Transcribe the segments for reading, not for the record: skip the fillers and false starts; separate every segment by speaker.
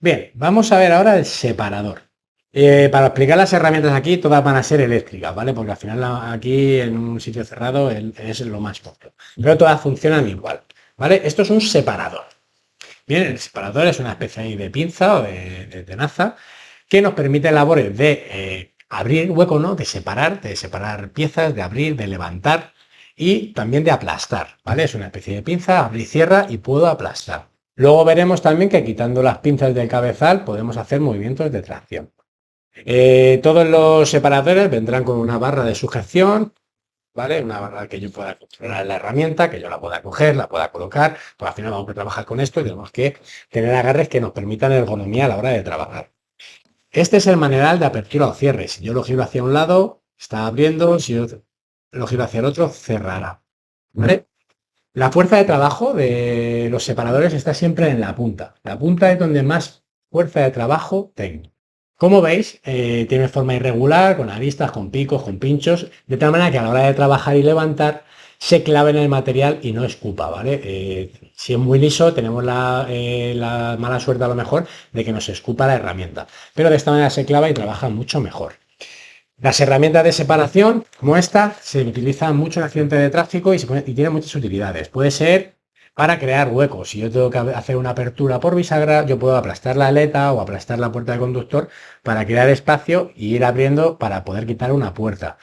Speaker 1: Bien, vamos a ver ahora el separador. Para explicar las herramientas aquí, todas van a ser eléctricas, ¿vale? Porque al final aquí en un sitio cerrado es lo más cómodo. Pero todas funcionan igual, ¿vale? Esto es un separador. Bien, el separador es una especie ahí de pinza o de tenaza que nos permite labores de abrir hueco, ¿no? De separar piezas, de abrir, de levantar y también de aplastar, ¿vale? Es una especie de pinza, abre y cierra y puedo aplastar. Luego veremos también que quitando las pinzas del cabezal podemos hacer movimientos de tracción. Todos los separadores vendrán con una barra de sujeción, ¿vale? Una barra que yo pueda controlar la herramienta, que yo la pueda coger, la pueda colocar, pues al final vamos a trabajar con esto y tenemos que tener agarres que nos permitan ergonomía a la hora de trabajar. Este es el manual de apertura o cierre. Si yo lo giro hacia un lado, está abriendo, si yo lo giro hacia el otro, cerrará, ¿vale? La fuerza de trabajo de los separadores está siempre en la punta. La punta es donde más fuerza de trabajo tengo. Como veis, tiene forma irregular, con aristas, con picos, con pinchos, de tal manera que a la hora de trabajar y levantar se clave en el material y no escupa, ¿vale? Si es muy liso, tenemos la mala suerte a lo mejor de que nos escupa la herramienta, pero de esta manera se clava y trabaja mucho mejor. Las herramientas de separación, como esta, se utilizan mucho en accidentes de tráfico y tienen muchas utilidades. Puede ser para crear huecos. Si yo tengo que hacer una apertura por bisagra, yo puedo aplastar la aleta o aplastar la puerta de conductor para crear espacio y ir abriendo para poder quitar una puerta.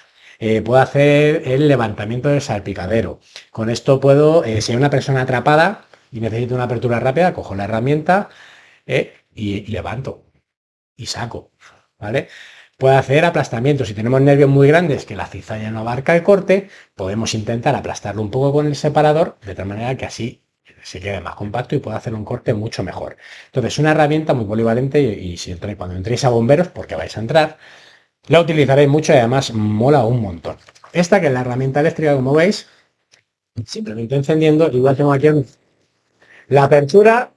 Speaker 1: Puedo hacer el levantamiento del salpicadero. Con esto puedo, si hay una persona atrapada y necesito una apertura rápida, cojo la herramienta y levanto y saco, ¿vale? Puede hacer aplastamiento. Si tenemos nervios muy grandes que la cizalla no abarca el corte, podemos intentar aplastarlo un poco con el separador, de tal manera que así se quede más compacto y pueda hacer un corte mucho mejor. Entonces, una herramienta muy polivalente y si cuando entréis a bomberos, porque vais a entrar, la utilizaréis mucho y además mola un montón. Esta que es la herramienta eléctrica, como veis, simplemente encendiendo, igual tengo aquí la apertura.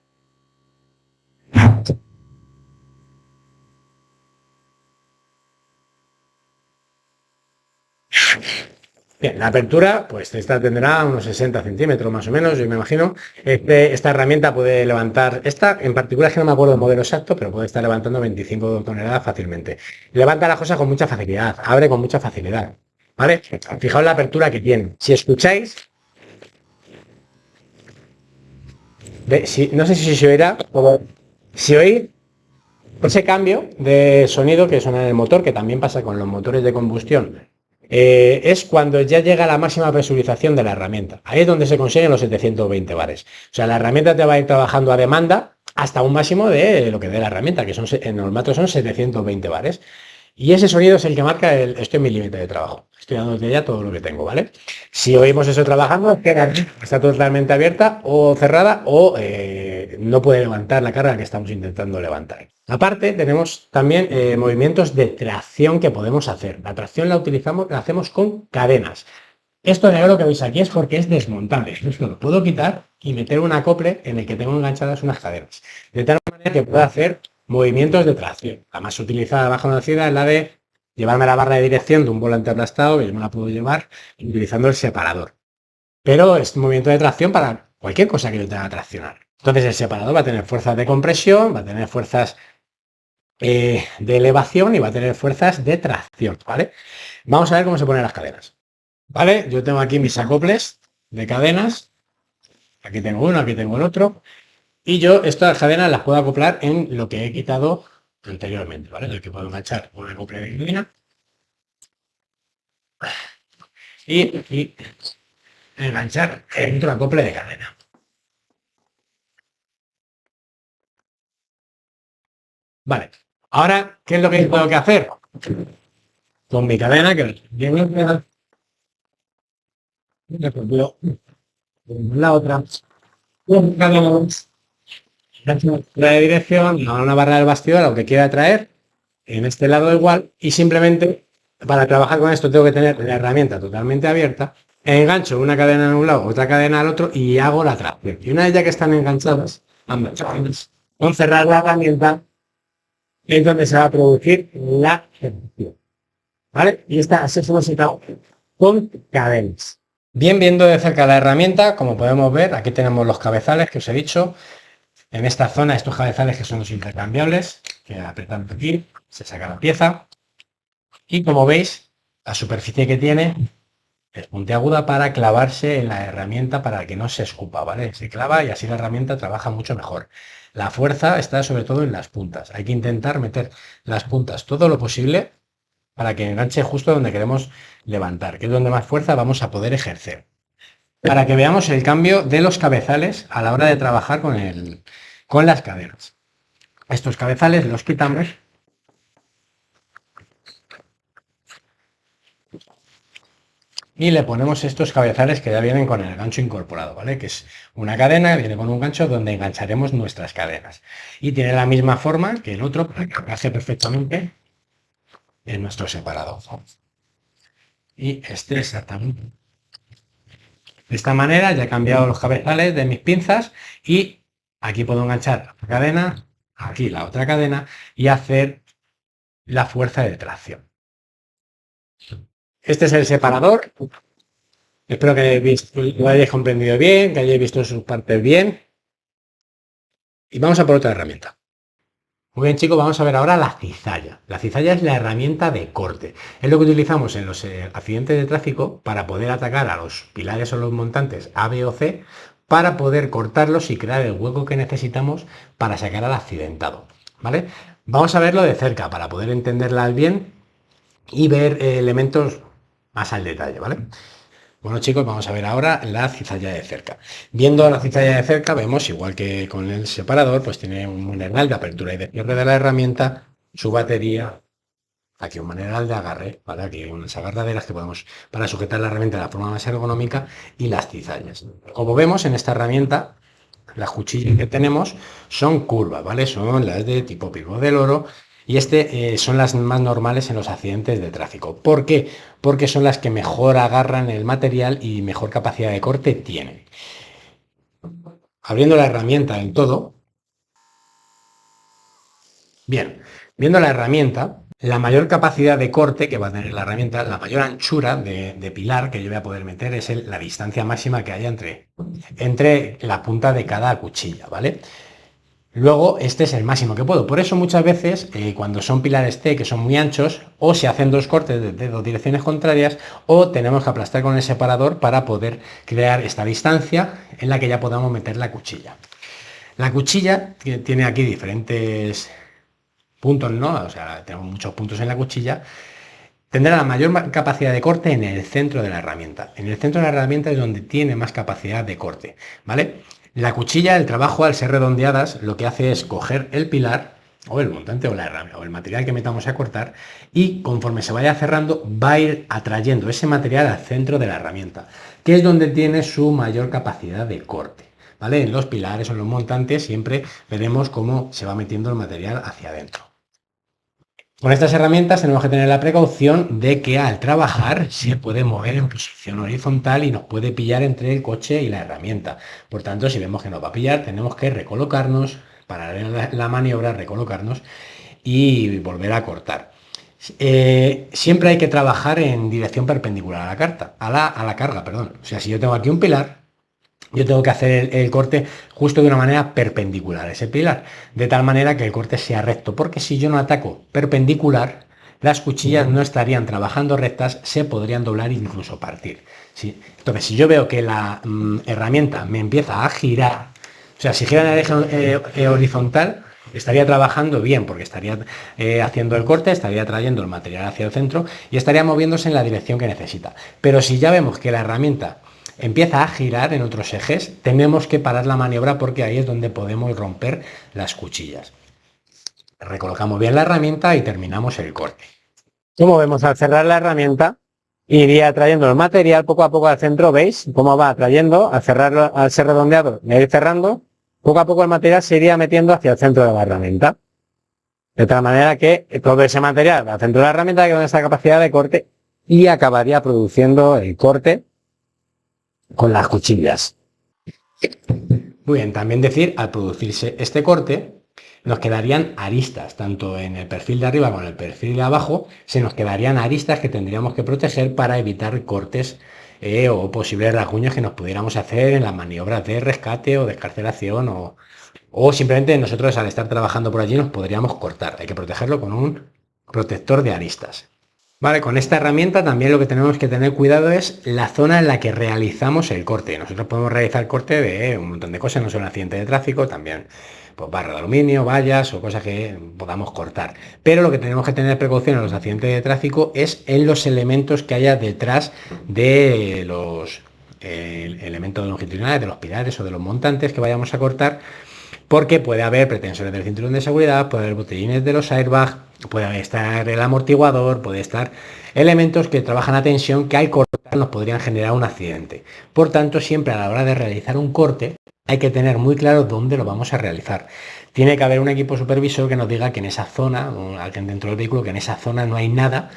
Speaker 1: Bien, la apertura, pues esta tendrá unos 60 centímetros más o menos, yo me imagino. Esta herramienta puede levantar, esta en particular es que no me acuerdo el modelo exacto, pero puede estar levantando 25 toneladas fácilmente. Levanta las cosas con mucha facilidad, abre con mucha facilidad, ¿vale? Fijaos la apertura que tiene. Si escucháis, no sé si se oirá, si oís ese cambio de sonido que suena en el motor, que también pasa con los motores de combustión, es cuando ya llega la máxima presurización de la herramienta. Ahí es donde se consiguen los 720 bares. O sea, la herramienta te va a ir trabajando a demanda hasta un máximo de lo que dé la herramienta, que en el metro son 720 bares. Y ese sonido es el que marca esto es mi límite de trabajo. Estoy dándote ya todo lo que tengo, ¿vale? Si oímos eso trabajando, está totalmente abierta o cerrada o no puede levantar la carga que estamos intentando levantar. Aparte, tenemos también movimientos de tracción que podemos hacer. La tracción la hacemos con cadenas. Esto negro que veis aquí es porque es desmontable. Esto lo puedo quitar y meter un acople en el que tengo enganchadas unas cadenas. De tal manera que puedo hacer movimientos de tracción. La más utilizada a baja velocidad es la de llevarme la barra de dirección de un volante aplastado, que yo me la puedo llevar utilizando el separador. Pero es un movimiento de tracción para cualquier cosa que yo tenga que traccionar. Entonces el separador va a tener fuerzas de compresión, va a tener fuerzas de elevación y va a tener fuerzas de tracción, ¿vale? Vamos a ver cómo se ponen las cadenas. ¿Vale? Yo tengo aquí mis acoples de cadenas. Aquí tengo uno, aquí tengo el otro. Y yo estas cadenas las puedo acoplar en lo que he quitado anteriormente, ¿vale? En el que puedo enganchar un acople de cadena y enganchar el otro acople de cadena. Vale. Ahora, ¿qué es lo que tengo que hacer? Con mi cadena, que la otra, la de dirección, a una barra del bastidor, lo que quiera traer, en este lado igual, y simplemente para trabajar con esto tengo que tener la herramienta totalmente abierta, engancho una cadena en un lado, otra cadena al otro y hago la tracción. Y una vez ya que están enganchadas, ambas cadenas, con cerrar la herramienta, es donde se va a producir la ejecución. ¿Vale? Y esta se solicita con cadenas. Bien, viendo de cerca la herramienta, como podemos ver, aquí tenemos los cabezales que os he dicho. En esta zona, estos cabezales que son los intercambiables, que apretando aquí, se saca la pieza. Y como veis, la superficie que tiene es puntiaguda para clavarse en la herramienta para que no se escupa, ¿vale? Se clava y así la herramienta trabaja mucho mejor. La fuerza está sobre todo en las puntas. Hay que intentar meter las puntas todo lo posible para que enganche justo donde queremos levantar, que es donde más fuerza vamos a poder ejercer. Para que veamos el cambio de los cabezales a la hora de trabajar con las cadenas. Estos cabezales los quitamos y le ponemos estos cabezales que ya vienen con el gancho incorporado, ¿vale? Que es una cadena, viene con un gancho donde engancharemos nuestras cadenas. Y tiene la misma forma que el otro para que encaje perfectamente en nuestro separador. Y este exactamente. De esta manera ya he cambiado los cabezales de mis pinzas y aquí puedo enganchar la cadena, aquí la otra cadena y hacer la fuerza de tracción. Este es el separador. Espero que lo hayáis comprendido bien, que hayáis visto sus partes bien. Y vamos a por otra herramienta. Muy bien, chicos, vamos a ver ahora la cizalla. La cizalla es la herramienta de corte. Es lo que utilizamos en los accidentes de tráfico para poder atacar a los pilares o los montantes A, B o C para poder cortarlos y crear el hueco que necesitamos para sacar al accidentado, ¿vale? Vamos a verlo de cerca para poder entenderla bien y ver elementos más al detalle, ¿vale? Bueno, chicos, vamos a ver ahora la cizalla de cerca. Viendo la cizalla de cerca, vemos, igual que con el separador, pues tiene un maneral de apertura y de cierre de la herramienta, su batería, aquí un maneral de agarre, ¿vale? Aquí unas agarraderas que podemos para sujetar la herramienta de la forma más ergonómica y las cizallas. Como vemos en esta herramienta, las cuchillas que tenemos son curvas, ¿vale? Son las de tipo pivot del oro. Y son las más normales en los accidentes de tráfico. ¿Por qué? Porque son las que mejor agarran el material y mejor capacidad de corte tienen. Abriendo la herramienta en todo. Bien, viendo la herramienta, la mayor capacidad de corte que va a tener la herramienta, la mayor anchura de pilar que yo voy a poder meter es la distancia máxima que haya entre la punta de cada cuchilla, ¿vale? Luego, este es el máximo que puedo. Por eso muchas veces, cuando son pilares T que son muy anchos, o se hacen dos cortes de dos direcciones contrarias, o tenemos que aplastar con el separador para poder crear esta distancia en la que ya podamos meter la cuchilla. La cuchilla tiene aquí diferentes puntos, ¿no? O sea, tenemos muchos puntos en la cuchilla. Tendrá la mayor capacidad de corte en el centro de la herramienta. En el centro de la herramienta es donde tiene más capacidad de corte, ¿vale? La cuchilla, el trabajo, al ser redondeadas, lo que hace es coger el pilar, o el montante, o la herramienta, o el material que metamos a cortar, y conforme se vaya cerrando, va a ir atrayendo ese material al centro de la herramienta, que es donde tiene su mayor capacidad de corte, ¿vale? En los pilares o en los montantes siempre veremos cómo se va metiendo el material hacia adentro. Con estas herramientas tenemos que tener la precaución de que al trabajar se puede mover en posición horizontal y nos puede pillar entre el coche y la herramienta. Por tanto, si vemos que nos va a pillar, tenemos que recolocarnos, parar la maniobra, recolocarnos y volver a cortar. Siempre hay que trabajar en dirección perpendicular a la carga, perdón. O sea, si yo tengo aquí un pilar, yo tengo que hacer el corte justo de una manera perpendicular a ese pilar, de tal manera que el corte sea recto, porque si yo no ataco perpendicular, las cuchillas no estarían trabajando rectas, se podrían doblar e incluso partir. ¿Sí? Entonces, si yo veo que la herramienta me empieza a girar, o sea, si gira en el eje horizontal, estaría trabajando bien, porque estaría haciendo el corte, estaría trayendo el material hacia el centro y estaría moviéndose en la dirección que necesita. Pero si ya vemos que la herramienta empieza a girar en otros ejes, tenemos que parar la maniobra porque ahí es donde podemos romper las cuchillas. Recolocamos bien la herramienta y terminamos el corte. Como vemos, al cerrar la herramienta, iría trayendo el material poco a poco al centro. ¿Veis cómo va trayendo? Al cerrarlo, al ser redondeado y ir cerrando, poco a poco el material se iría metiendo hacia el centro de la herramienta. De tal manera que todo ese material va al centro de la herramienta que tiene esa capacidad de corte y acabaría produciendo el corte con las cuchillas. Muy bien, también decir, al producirse este corte, nos quedarían aristas, tanto en el perfil de arriba como en el perfil de abajo, se nos quedarían aristas que tendríamos que proteger para evitar cortes o posibles rasguños que nos pudiéramos hacer en las maniobras de rescate o de excarcelación o O simplemente nosotros al estar trabajando por allí nos podríamos cortar. Hay que protegerlo con un protector de aristas. Vale, con esta herramienta también lo que tenemos que tener cuidado es la zona en la que realizamos el corte. Nosotros podemos realizar corte de un montón de cosas, no solo un accidente de tráfico, también pues barra de aluminio, vallas o cosas que podamos cortar. Pero lo que tenemos que tener precaución en los accidentes de tráfico es en los elementos que haya detrás de los elementos longitudinales, de los pilares o de los montantes que vayamos a cortar, porque puede haber pretensiones del cinturón de seguridad, puede haber botellines de los airbags, puede estar el amortiguador, puede estar elementos que trabajan a tensión que al cortar nos podrían generar un accidente. Por tanto, siempre a la hora de realizar un corte hay que tener muy claro dónde lo vamos a realizar. Tiene que haber un equipo supervisor que nos diga que en esa zona, alguien dentro del vehículo, que en esa zona no hay nada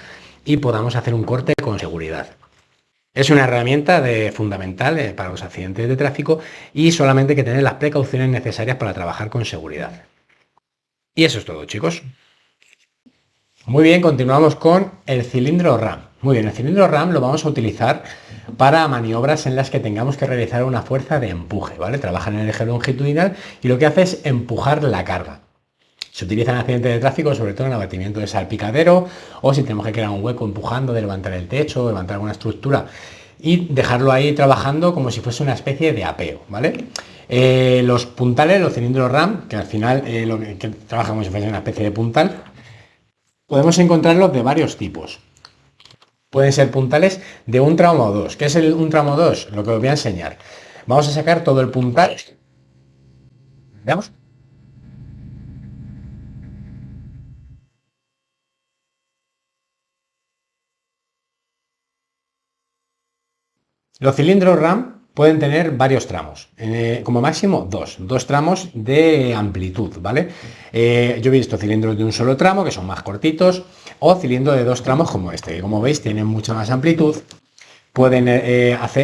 Speaker 1: y podamos hacer un corte con seguridad. Es una herramienta fundamental para los accidentes de tráfico y solamente hay que tener las precauciones necesarias para trabajar con seguridad. Y eso es todo, chicos. Muy bien, continuamos con el cilindro RAM. Muy bien, el cilindro RAM lo vamos a utilizar para maniobras en las que tengamos que realizar una fuerza de empuje, ¿vale? Trabaja en el eje longitudinal y lo que hace es empujar la carga. Se utiliza en accidentes de tráfico, sobre todo en abatimiento de salpicadero, o si tenemos que crear un hueco empujando, de levantar el techo, levantar alguna estructura y dejarlo ahí trabajando como si fuese una especie de apeo, ¿vale? Los puntales, los cilindros RAM, que al final lo que trabaja como si fuese una especie de puntal, podemos encontrarlos de varios tipos. Pueden ser puntales de un tramo o dos. ¿Qué es un tramo o dos? Lo que os voy a enseñar. Vamos a sacar todo el puntal. Veamos. Los cilindros RAM pueden tener varios tramos, como máximo dos tramos de amplitud, ¿vale? Yo he visto cilindros de un solo tramo, que son más cortitos, o cilindros de dos tramos como este, que como veis tienen mucha más amplitud, pueden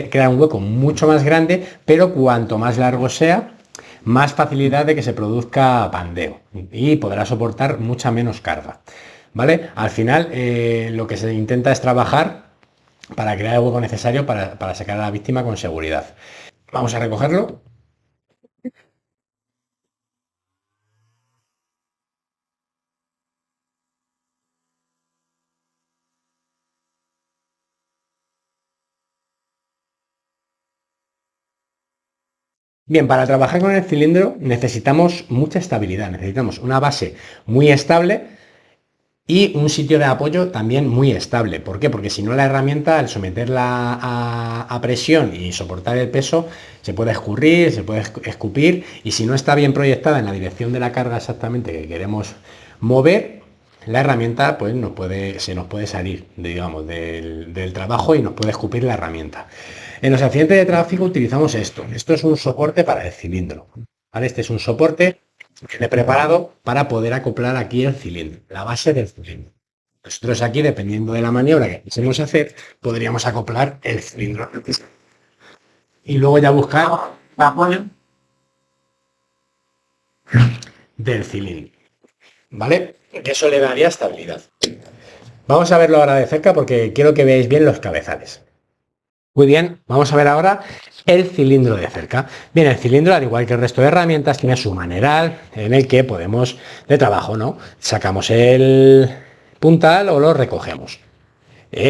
Speaker 1: crear un hueco mucho más grande, pero cuanto más largo sea, más facilidad de que se produzca pandeo y podrá soportar mucha menos carga, ¿vale? Al final lo que se intenta es trabajar para crear el hueco necesario para sacar a la víctima con seguridad. Vamos a recogerlo. Bien, para trabajar con el cilindro necesitamos mucha estabilidad, necesitamos una base muy estable y un sitio de apoyo también muy estable. ¿Por qué? Porque si no la herramienta, al someterla a presión y soportar el peso, se puede escurrir, se puede escupir y si no está bien proyectada en la dirección de la carga exactamente que queremos mover, la herramienta pues se nos puede salir, digamos, del trabajo y nos puede escupir la herramienta. En los accidentes de tráfico utilizamos esto. Esto es un soporte para el cilindro. ¿Vale? Este es un soporte que he preparado para poder acoplar aquí el cilindro, la base del cilindro. Nosotros aquí, dependiendo de la maniobra que quisiéramos hacer, podríamos acoplar el cilindro. Y luego ya buscar el apoyo del cilindro. ¿Vale? Que eso le daría estabilidad. Vamos a verlo ahora de cerca porque quiero que veáis bien los cabezales. Muy bien, vamos a ver ahora el cilindro de cerca. Bien, el cilindro, al igual que el resto de herramientas, tiene su maneral en el que podemos, de trabajo, ¿no? Sacamos el puntal o lo recogemos.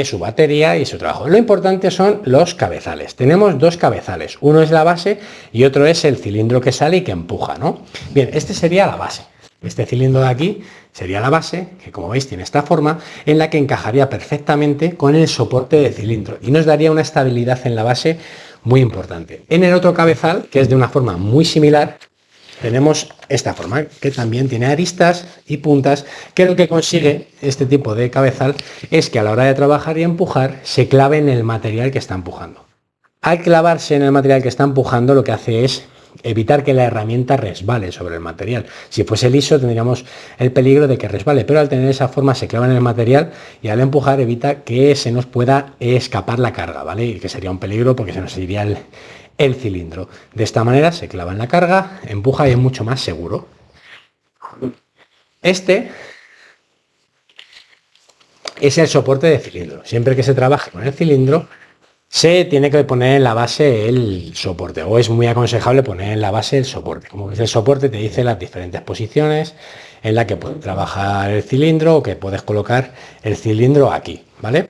Speaker 1: Su batería y su trabajo. Lo importante son los cabezales. Tenemos dos cabezales. Uno es la base y otro es el cilindro que sale y que empuja, ¿no? Bien, este sería la base. Este cilindro de aquí sería la base, que como veis tiene esta forma, en la que encajaría perfectamente con el soporte de cilindro y nos daría una estabilidad en la base muy importante. En el otro cabezal, que es de una forma muy similar, tenemos esta forma, que también tiene aristas y puntas, que lo que consigue este tipo de cabezal es que a la hora de trabajar y empujar se clave en el material que está empujando. Al clavarse en el material que está empujando, lo que hace es evitar que la herramienta resbale sobre el material. Si fuese liso tendríamos el peligro de que resbale, pero al tener esa forma se clava en el material y al empujar evita que se nos pueda escapar la carga, ¿vale? Y que sería un peligro porque se nos iría el cilindro. De esta manera se clava en la carga, empuja y es mucho más seguro. Este es el soporte de cilindro. Siempre que se trabaje con el cilindro, Se tiene que poner en la base el soporte, o es muy aconsejable poner en la base el soporte. Como ves, el soporte te dice las diferentes posiciones en las que puedes trabajar el cilindro o que puedes colocar el cilindro aquí, ¿vale?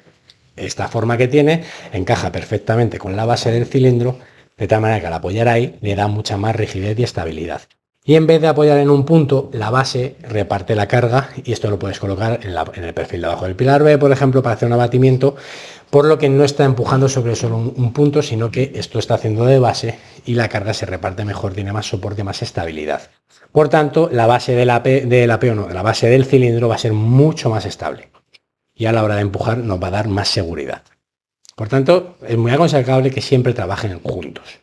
Speaker 1: Esta forma que tiene encaja perfectamente con la base del cilindro, de tal manera que al apoyar ahí le da mucha más rigidez y estabilidad. Y en vez de apoyar en un punto, la base reparte la carga y esto lo puedes colocar en el perfil de abajo del pilar B, por ejemplo, para hacer un abatimiento, por lo que no está empujando sobre solo un punto, sino que esto está haciendo de base y la carga se reparte mejor, tiene más soporte, más estabilidad. Por tanto, la base la base del cilindro va a ser mucho más estable y a la hora de empujar nos va a dar más seguridad. Por tanto, es muy aconsejable que siempre trabajen juntos.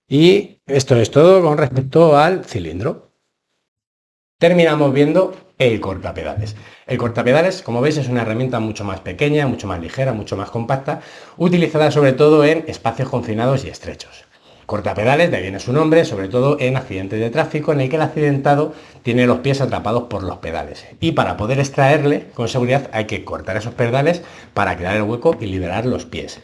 Speaker 1: Y esto es todo con respecto al cilindro. Terminamos viendo el cortapedales. El cortapedales, como veis, es una herramienta mucho más pequeña, mucho más ligera, mucho más compacta, utilizada sobre todo en espacios confinados y estrechos. Cortapedales, de ahí viene su nombre, sobre todo en accidentes de tráfico en el que el accidentado tiene los pies atrapados por los pedales. Y para poder extraerle con seguridad hay que cortar esos pedales para crear el hueco y liberar los pies.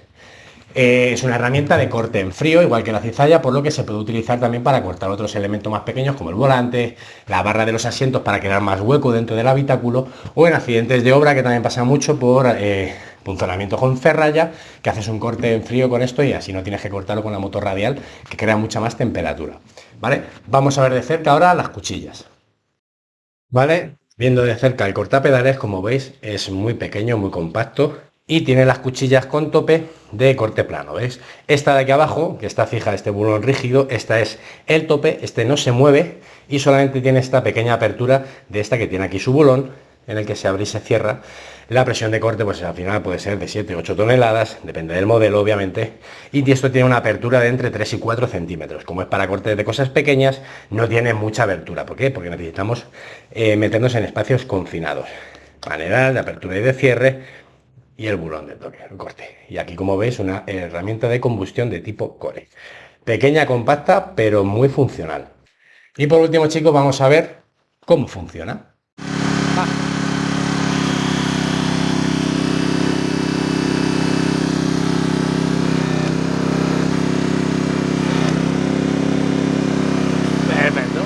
Speaker 1: Es una herramienta de corte en frío, igual que la cizalla, por lo que se puede utilizar también para cortar otros elementos más pequeños como el volante, la barra de los asientos para crear más hueco dentro del habitáculo, o en accidentes de obra, que también pasa mucho por punzonamiento con ferralla, que haces un corte en frío con esto y así no tienes que cortarlo con la motor radial, que crea mucha más temperatura. ¿Vale? Vamos a ver de cerca ahora las cuchillas. ¿Vale? Viendo de cerca el cortapedales, como veis, es muy pequeño, muy compacto y tiene las cuchillas con tope de corte plano, ¿veis? Esta de aquí abajo, que está fija, este bulón rígido, esta es el tope, este no se mueve y solamente tiene esta pequeña apertura de esta que tiene aquí su bulón, en el que se abre y se cierra. La presión de corte, pues al final puede ser de 7-8 toneladas, depende del modelo, obviamente, y esto tiene una apertura de entre 3 y 4 centímetros. Como es para cortes de cosas pequeñas, no tiene mucha abertura. ¿Por qué? Porque necesitamos meternos en espacios confinados. Manera de apertura y de cierre, y el bulón de toque, el corte. Y aquí, como veis, una herramienta de combustión de tipo core. Pequeña, compacta, pero muy funcional. Y por último, chicos, vamos a ver cómo funciona.